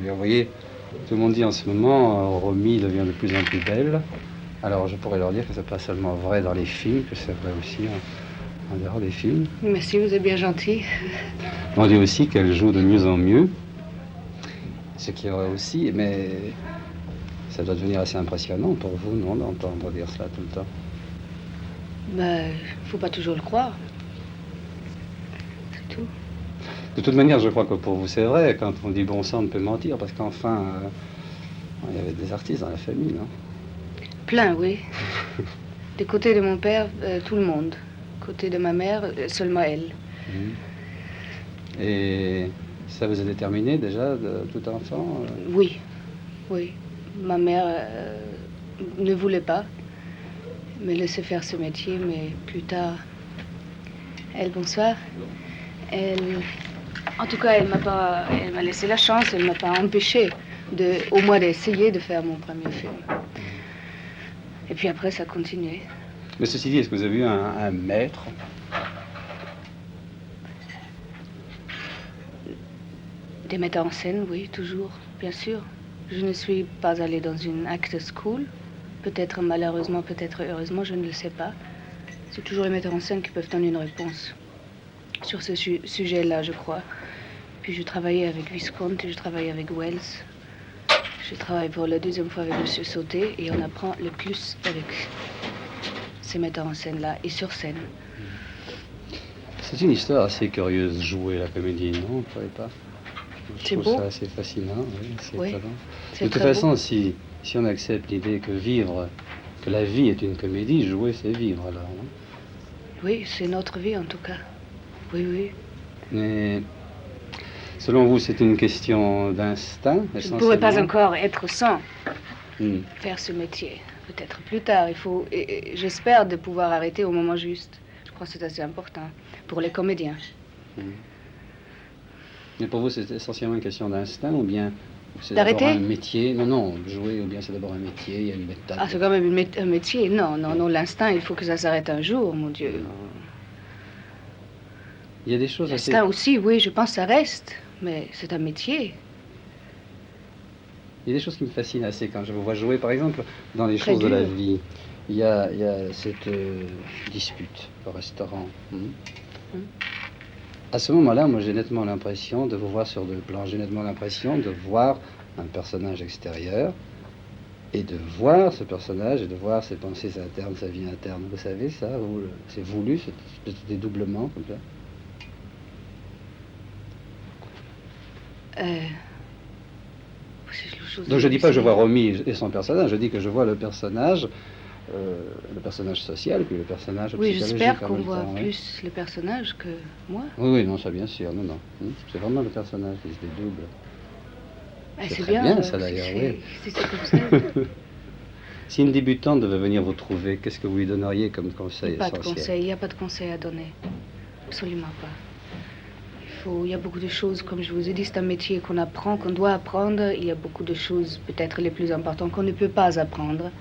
Vous voyez, tout le monde dit en ce moment, Romy devient de plus en plus belle. Alors je pourrais leur dire que c'est pas seulement vrai dans les films, que c'est vrai aussi en dehors des films. Merci, vous êtes bien gentil. On dit aussi qu'elle joue de mieux en mieux. Ce qui est vrai aussi, mais ça doit devenir assez impressionnant pour vous, non, d'entendre dire cela tout le temps. Ben, faut pas toujours le croire. C'est tout. De toute manière, je crois que pour vous, c'est vrai. Quand on dit bon sang, on ne peut mentir, parce qu'enfin, il y avait des artistes dans la famille, non? Plein, oui. Du côté de mon père, tout le monde. Côté de ma mère, seulement elle. Et ça vous a déterminé déjà, de tout enfant? Oui, oui. Ma mère ne voulait pas me laisser faire ce métier, mais plus tard, elle, bonsoir, en tout cas, elle m'a laissé la chance, elle m'a pas empêché au moins d'essayer de faire mon premier film. Et puis après, ça a continué. Mais ceci dit, est-ce que vous avez eu un maître? Des metteurs en scène, oui, toujours, bien sûr. Je ne suis pas allée dans une actor school. Peut-être malheureusement, peut-être heureusement, je ne le sais pas. C'est toujours les metteurs en scène qui peuvent donner une réponse sur ce sujet-là, je crois. Puis je travaillais avec Visconti, je travaillais avec Wells. Je travaille pour la deuxième fois avec M. Sauté et on apprend le plus avec ces metteurs en scène-là et sur scène. C'est une histoire assez curieuse, jouer la comédie, non? Vous ne trouvez pas? C'est beau. Je trouve ça assez fascinant, oui, c'est étonnant. De toute façon, si on accepte l'idée que la vie est une comédie, jouer, c'est vivre, alors, non? Oui, c'est notre vie, en tout cas. Oui, oui. Mais, selon vous, c'est une question d'instinct, essentiellement? Je ne pourrais pas encore être sans faire ce métier. Peut-être plus tard. J'espère de pouvoir arrêter au moment juste. Je crois que c'est assez important pour les comédiens. Mais pour vous, c'est essentiellement une question d'instinct ou bien c'est d'arrêter? D'abord un métier? Non, jouer ou bien c'est d'abord un métier, il y a une méthode. Ah, c'est quand même un métier. Non, l'instinct, il faut que ça s'arrête un jour, mon Dieu. Non. Il y a des choses assez... L'instinct aussi, oui, je pense que ça reste, mais c'est un métier. Il y a des choses qui me fascinent assez quand je vous vois jouer, par exemple, dans les choses de la vie. Il y a cette dispute au restaurant. À ce moment-là, moi, j'ai nettement l'impression de vous voir sur deux plans. J'ai nettement l'impression de voir un personnage extérieur et de voir ce personnage et de voir ses pensées internes, sa vie interne. Vous savez ça? C'est voulu, ce dédoublement comme ça? Donc je ne dis pas que je vois Romy et son personnage, je dis que je vois le personnage social, puis le personnage psychologique. Oui, j'espère qu'on voit plus le personnage que moi. Oui, non, ça bien sûr, non. C'est vraiment le personnage qui se dédouble. C'est très bien, ça d'ailleurs, oui. Si c'est comme ça. Si une débutante devait venir vous trouver, qu'est-ce que vous lui donneriez comme conseil essentiel? Il n'y a pas de conseil à donner. Absolument pas. Il y a beaucoup de choses, comme je vous ai dit, c'est un métier qu'on apprend, qu'on doit apprendre. Il y a beaucoup de choses, peut-être les plus importantes, qu'on ne peut pas apprendre.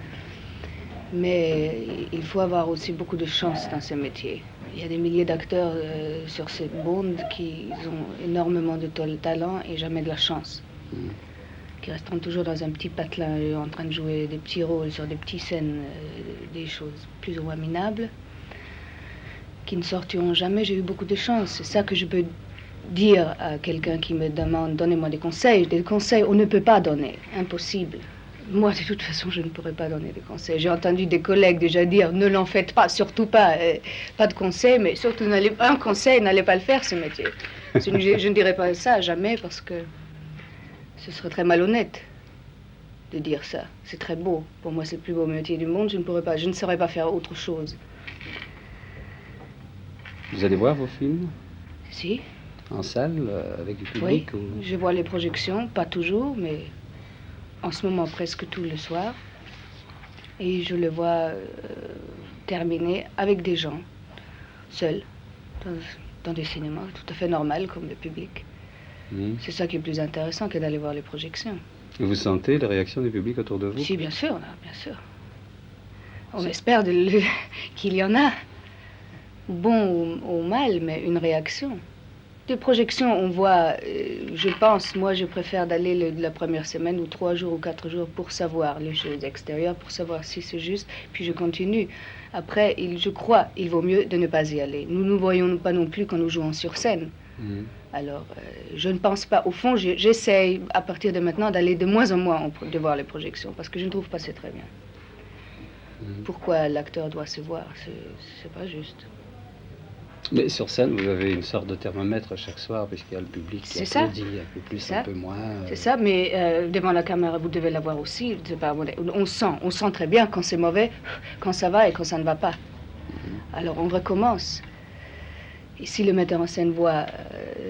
Mais il faut avoir aussi beaucoup de chance dans ce métier. Il y a des milliers d'acteurs sur cette bande qui ont énormément de talent et jamais de la chance. Qui resteront toujours dans un petit patelin en train de jouer des petits rôles sur des petites scènes, des choses plus ou moins minables, qui ne sortiront jamais. J'ai eu beaucoup de chance. C'est ça que je peux dire à quelqu'un qui me demande, donnez-moi des conseils. Des conseils, on ne peut pas donner. Impossible. Moi, de toute façon, je ne pourrais pas donner des conseils. J'ai entendu des collègues déjà dire, ne l'en faites pas, surtout pas. Pas de conseils, mais surtout, un conseil, n'allez pas le faire, ce métier. Je ne dirais pas ça jamais, parce que ce serait très malhonnête de dire ça. C'est très beau. Pour moi, c'est le plus beau métier du monde. Je ne saurais pas faire autre chose. Vous allez voir vos films? Si. En salle, avec du public? Oui, je vois les projections, pas toujours, mais en ce moment presque tout le soir. Et je le vois terminer avec des gens, seuls, dans des cinémas, tout à fait normal comme le public. C'est ça qui est plus intéressant que d'aller voir les projections. Vous sentez la réaction du public autour de vous? Si, bien sûr, bien sûr. On espère qu'il y en a, bon ou mal, mais une réaction. Des projections, on voit, je pense, moi je préfère d'aller la première semaine ou 3 jours ou 4 jours pour savoir les choses extérieures, pour savoir si c'est juste, puis je continue. Après, je crois, il vaut mieux de ne pas y aller. Nous ne voyons pas non plus quand nous jouons sur scène. Alors, je ne pense pas, au fond, j'essaye à partir de maintenant d'aller de moins en moins de voir les projections, parce que je ne trouve pas c'est très bien. Pourquoi l'acteur doit se voir, c'est pas juste. Mais sur scène, vous avez une sorte de thermomètre chaque soir, puisqu'il y a le public qui applaudit, un peu plus, un peu moins. C'est ça, mais devant la caméra, vous devez l'avoir aussi. On sent très bien quand c'est mauvais, quand ça va et quand ça ne va pas. Alors on recommence. Et si le metteur en scène voit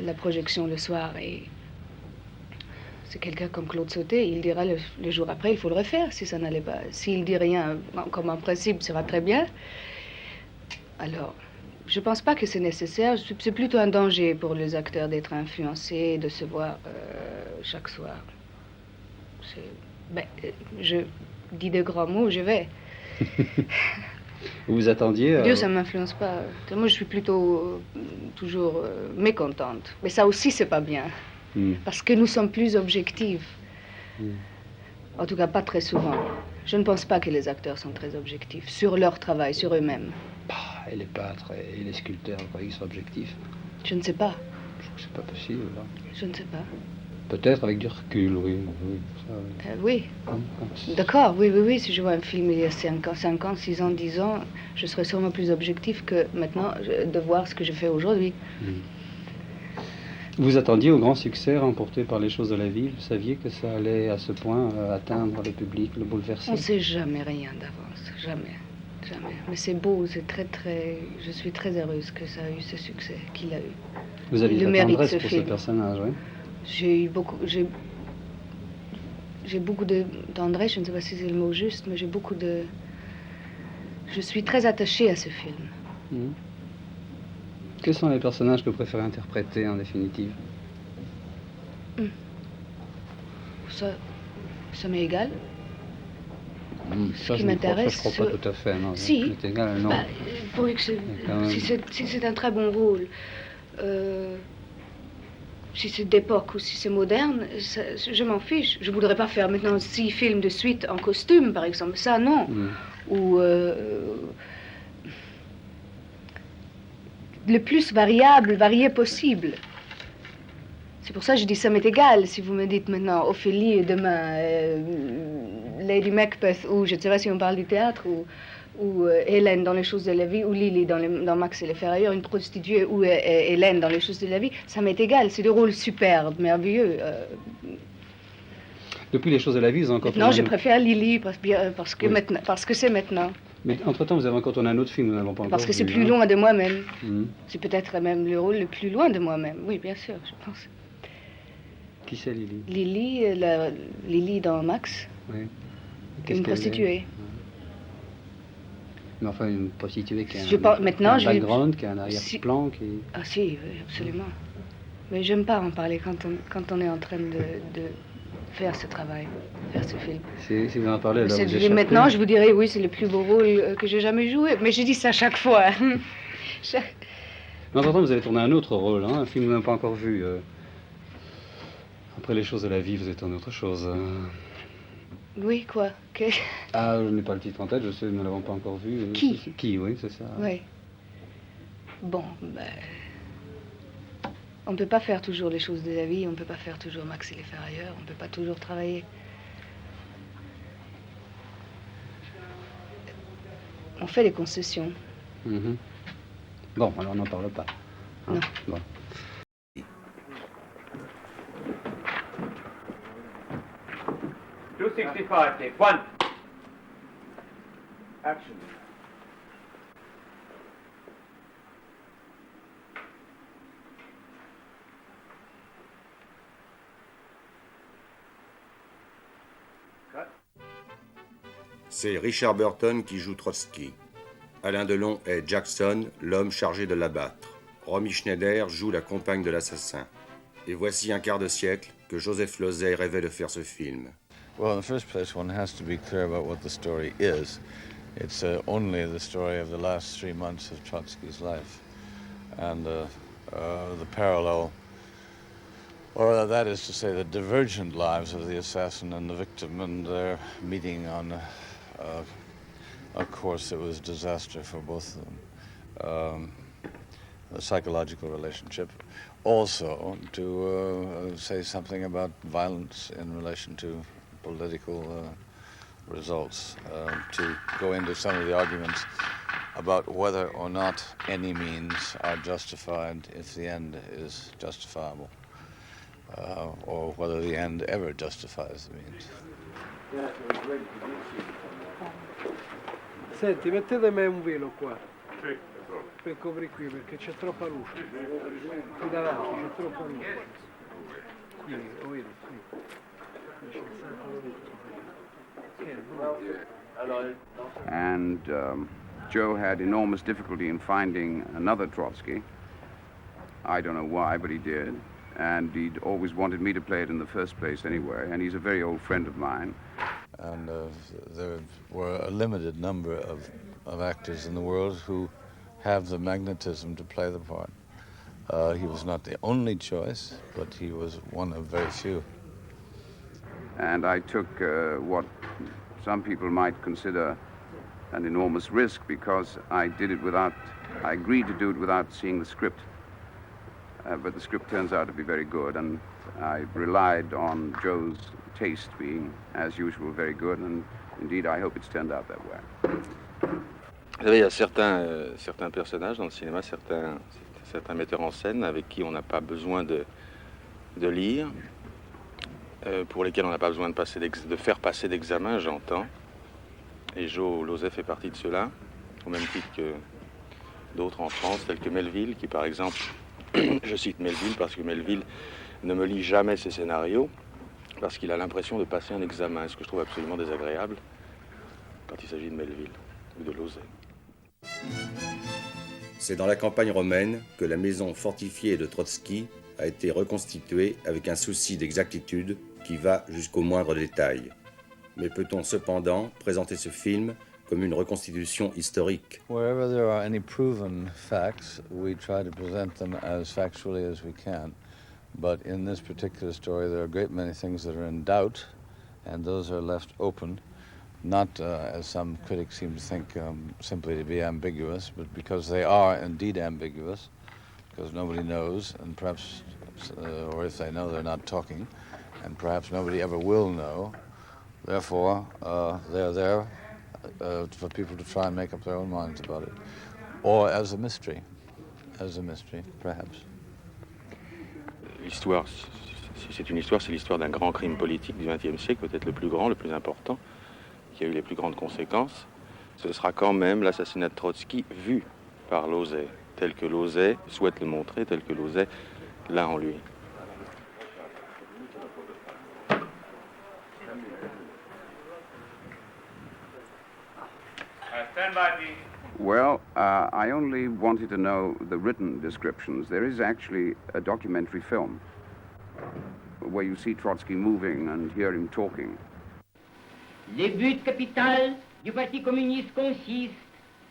la projection le soir et c'est quelqu'un comme Claude Sauté, il dira le jour après, il faut le refaire si ça n'allait pas. S'il dit rien, comme en principe, ça va très bien. Alors... Je ne pense pas que c'est nécessaire. C'est plutôt un danger pour les acteurs d'être influencés, de se voir chaque soir. Je dis de grands mots, je vais. Vous vous attendiez Dieu, ça ne m'influence pas. Moi, je suis plutôt toujours mécontente. Mais ça aussi, c'est pas bien. Parce que nous sommes plus objectifs. En tout cas, pas très souvent. Je ne pense pas que les acteurs sont très objectifs sur leur travail, sur eux-mêmes. Et les peintres et les sculpteurs, vous croyez qu'ils sont objectifs? Je ne sais pas. Je trouve que c'est pas possible, là. Je ne sais pas. Peut-être avec du recul, oui. Oui. D'accord, oui. Si je vois un film il y a 5 ans, 6 ans, 10 ans, je serais sûrement plus objectif que maintenant de voir ce que je fais aujourd'hui. Vous attendiez au grand succès remporté par Les Choses de la Vie? Vous saviez que ça allait à ce point atteindre le public, le bouleverser? On ne sait jamais rien d'avance, jamais. Mais c'est beau, c'est très... Je suis très heureuse que ça a eu ce succès qu'il a eu. Vous avez le de la tendresse pour film. ce personnage, oui? J'ai beaucoup de tendresse, je ne sais pas si c'est le mot juste, mais je suis très attachée à ce film. Quels sont les personnages que vous préférez interpréter, en définitive? Ça m'est égal. Ce qui m'intéresse... Je ne crois pas tout à fait, non. Si. C'est égal, non. Si c'est un très bon rôle, si c'est d'époque ou si c'est moderne, je m'en fiche. Je ne voudrais pas faire maintenant 6 films de suite en costume, par exemple. Ça, non. Ou... le plus varié possible. C'est pour ça que je dis ça m'est égal. Si vous me dites maintenant Ophélie et demain Lady Macbeth, ou je ne sais pas si on parle du théâtre, ou Hélène dans Les Choses de la Vie, ou Lily dans Max et les Ferrailleurs, une prostituée, ou Hélène dans Les Choses de la Vie, ça m'est égal. C'est des rôles superbes, merveilleux. Depuis Les Choses de la Vie, vous avez encore... Non, je préfère Lily parce que c'est maintenant. Mais entre-temps, vous avez encore tourné un autre film, nous n'avons pas encore Parce que c'est vu, plus loin de moi-même. C'est peut-être même le rôle le plus loin de moi-même. Oui, bien sûr, je pense. Qui c'est Lily? Lily dans Max. Oui. Une prostituée. Mais enfin, une prostituée qui a un background, qui a un arrière-plan, qui... Ah si, oui, absolument. Mais j'aime pas en parler quand on est en train de faire ce travail, faire ce film. Si vous en parlez, alors maintenant, je vous dirais, oui, c'est le plus beau rôle que j'ai jamais joué. Mais je dis ça chaque fois. Mais entre-temps, vous avez tourné un autre rôle, un film que nous n'avons pas encore vu. Après Les Choses de la Vie, vous êtes en autre chose. Oui, quoi? Ah, je n'ai pas le titre en tête, je sais, nous ne l'avons pas encore vu. Qui, oui, c'est ça. Oui. Bon, on ne peut pas faire toujours Les Choses de la Vie, on ne peut pas faire toujours Max et les Ferrailleurs, on ne peut pas toujours travailler. On fait des concessions. Bon, alors on n'en parle pas. Non. Bon. Take one. Action. C'est Richard Burton qui joue Trotsky. Alain Delon est Jackson, l'homme chargé de l'abattre. Romy Schneider joue la compagne de l'assassin. Et voici un quart de siècle que Joseph Losey rêvait de faire ce film. Well, in the first place, one has to be clear about what the story is. It's only the story of the last 3 months of Trotsky's life. And the parallel, or that is to say, the divergent lives of the assassin and the victim, and their meeting on a course that was disaster for both of them. The psychological relationship. Also, to say something about violence in relation to political results, to go into some of the arguments about whether or not any means are justified if the end is justifiable, or whether the end ever justifies the means. Senti, mettetemi un velo qua. Per coprire qui, perché c'è troppa luce. Qui davanti c'è troppa luce. Qui, lo vedo, qui. C'è un sacco di luce. And Joe had enormous difficulty in finding another Trotsky. I don't know why, but he did. And he'd always wanted me to play it in the first place anyway. And he's a very old friend of mine. And there were a limited number of actors in the world who have the magnetism to play the part. He was not the only choice, but he was one of very few. And I took what some people might consider an enormous risk, because I agreed to do it without seeing the script. But the script turns out to be very good, and I relied on Joe's taste being, as usual, very good, and indeed I hope it's turned out that way. Vous savez, il y a certains personnages dans le cinéma, certains metteurs en scène avec qui on n'a pas besoin de lire, pour lesquels on n'a pas besoin de faire passer d'examen, j'entends. Et Joe Lauzet fait partie de ceux-là, au même titre que d'autres en France, tels que Melville, qui par exemple, je cite Melville parce que Melville ne me lit jamais ses scénarios, parce qu'il a l'impression de passer un examen, ce que je trouve absolument désagréable quand il s'agit de Melville ou de Lauzet. C'est dans la campagne romaine que la maison fortifiée de Trotsky a été reconstituée avec un souci d'exactitude qui va jusqu'au moindre détail. Mais peut-on cependant présenter ce film comme une reconstitution historique? Wherever there are any proven facts, we try to present them as factually as we can. But in this particular story, there are a great many things that are in doubt, and those are left open, not as some critics seem to think, simply to be ambiguous, but because they are indeed ambiguous, because nobody knows, and perhaps, or if they know, they're not talking, and perhaps nobody ever will know. Therefore, they're there for people to try and make up their own minds about it, or as a mystery, perhaps. L'histoire, si c'est une histoire, c'est l'histoire d'un grand crime politique du XXe siècle, peut-être le plus grand, le plus important, qui a eu les plus grandes conséquences. Ce sera quand même l'assassinat de Trotsky vu par Lauzet, tel que Lauzet souhaite le montrer, tel que Lauzet l'a en lui. Stand by, please. Well, I only wanted to know the written descriptions. There is actually a documentary film where you see Trotsky moving and hear him talking. Le but capital du Parti communiste consiste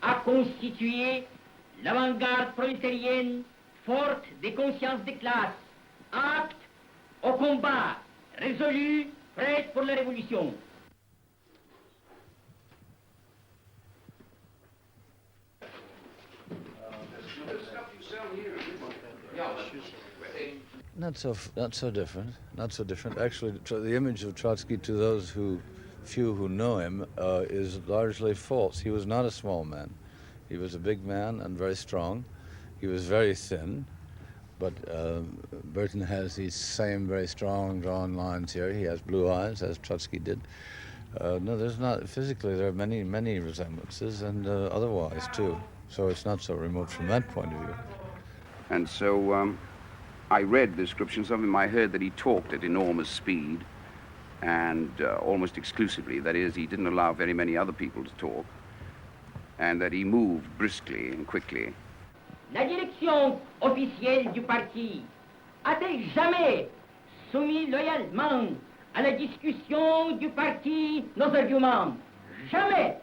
à constituer l'avant-garde prolétarienne forte des consciences des classes, apte au combat, résolue, prête pour la révolution. Not so different. Actually, the image of Trotsky to those few who know him is largely false. He was not a small man. He was a big man and very strong. He was very thin, but Burton has these same very strong drawn lines here. He has blue eyes, as Trotsky did. No, there's not. Physically, there are many resemblances, and otherwise too. So it's not so remote from that point of view. And so I read descriptions of him. I heard that he talked at enormous speed and almost exclusively. That is, he didn't allow very many other people to talk, and that he moved briskly and quickly. La direction officielle du parti a-t-elle jamais soumis loyalement à la discussion du parti nos arguments? Jamais!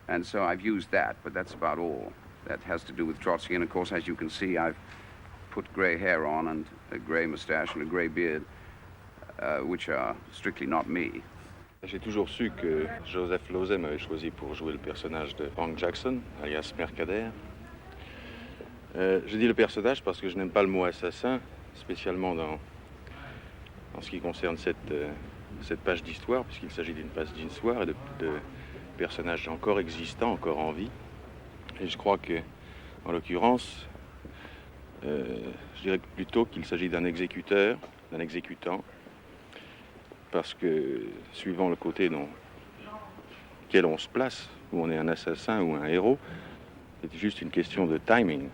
And so I've used that, but that's about all. That has to do with Trotsky, and of course, as you can see, I've put grey hair on and a grey moustache and a grey beard, which are strictly not me. J'ai toujours su que Joseph Losey m'avait choisi pour jouer le personnage de Frank Jackson, alias Mercader. Je dis le personnage parce que je n'aime pas le mot assassin, spécialement dans ce qui concerne cette page d'histoire, puisqu'il s'agit d'une page d'histoire et de personnages encore existants, encore en vie. Et je crois que, en l'occurrence, je dirais plutôt qu'il s'agit d'un exécuteur, d'un exécutant, parce que, suivant le côté dans lequel on se place, où on est un assassin ou un héros, c'est juste une question de timing.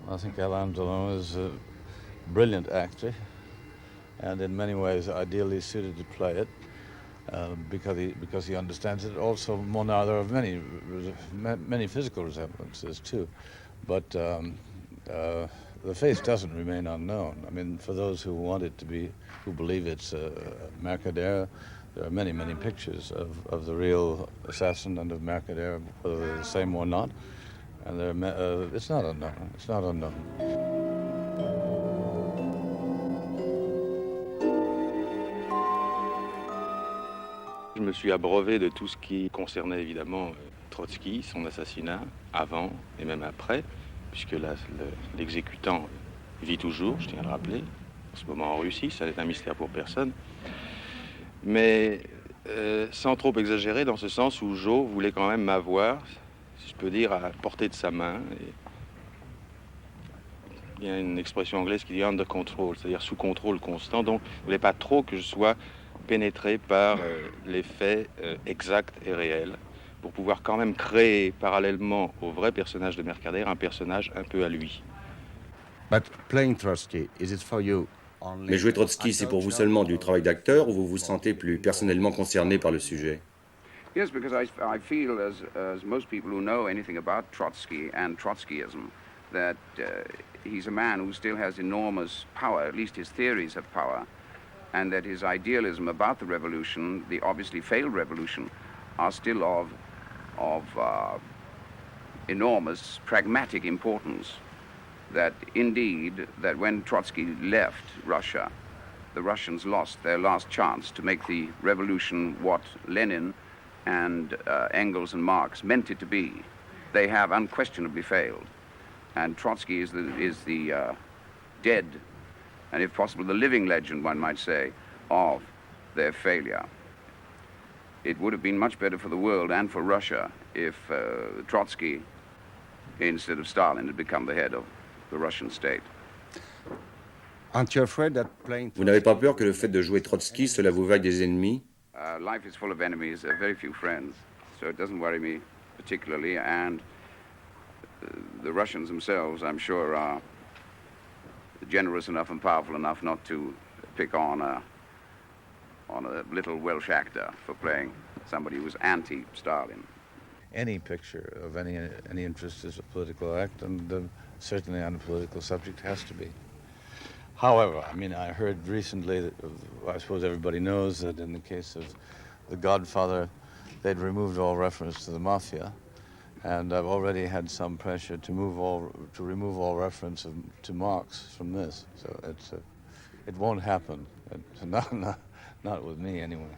I think Alain Delon is a brilliant actor and in many ways ideally suited to play it because he understands it. Also, Monar, there are many physical resemblances too, but the face doesn't remain unknown. I mean, for those who want it to be, who believe it's Mercader, there are many pictures of the real assassin and of Mercader, whether they're the same or not. And it's not unknown. It's not unknown. Je me suis abreuvé de tout ce qui concernait évidemment Trotsky, son assassinat, avant et même après, puisque l'exécutant vit toujours, je tiens à le rappeler, en ce moment en Russie, ça n'est un mystère pour personne. Mais sans trop exagérer, dans ce sens où Joe voulait quand même m'avoir, si je peux dire, à portée de sa main. Et il y a une expression anglaise qui dit under control, c'est-à-dire sous contrôle constant. Donc, il ne voulait pas trop que je sois pénétré par les faits exacts et réels, pour pouvoir quand même créer parallèlement au vrai personnage de Mercader un personnage un peu à lui. But playing Trotsky, is it for you? Mais jouer Trotsky, c'est pour vous seulement du travail d'acteur ou vous vous sentez plus personnellement concerné par le sujet? Yes, because I feel, as most people who know anything about Trotsky and Trotskyism, that he's a man who still has enormous power, at least his theories have power, and that his idealism about the revolution, the obviously failed revolution, are still of enormous pragmatic importance. That indeed, that when Trotsky left Russia, the Russians lost their last chance to make the revolution what Lenin and Engels and Marx meant it to be. They have unquestionably failed. And Trotsky is the dead, and if possible the living legend, one might say, of their failure. It would have been much better for the world and for Russia if Trotsky, instead of Stalin, had become the head of the Russian state. Aren't you afraid that playing Trotsky... Vous n'avez pas peur que le fait de jouer Trotsky, cela vous vaille des ennemis? Life is full of enemies, very few friends, so it doesn't worry me particularly, and the Russians themselves, I'm sure, are generous enough and powerful enough not to pick on a little Welsh actor for playing somebody who was anti-Stalin. Any picture of any interest is a political act, and certainly on a political subject has to be. However, I mean, I heard recently that, I suppose everybody knows that in the case of The Godfather, they'd removed all reference to the mafia, and I've already had some pressure to remove all reference to Marx from this. So it won't happen, not with me anyway.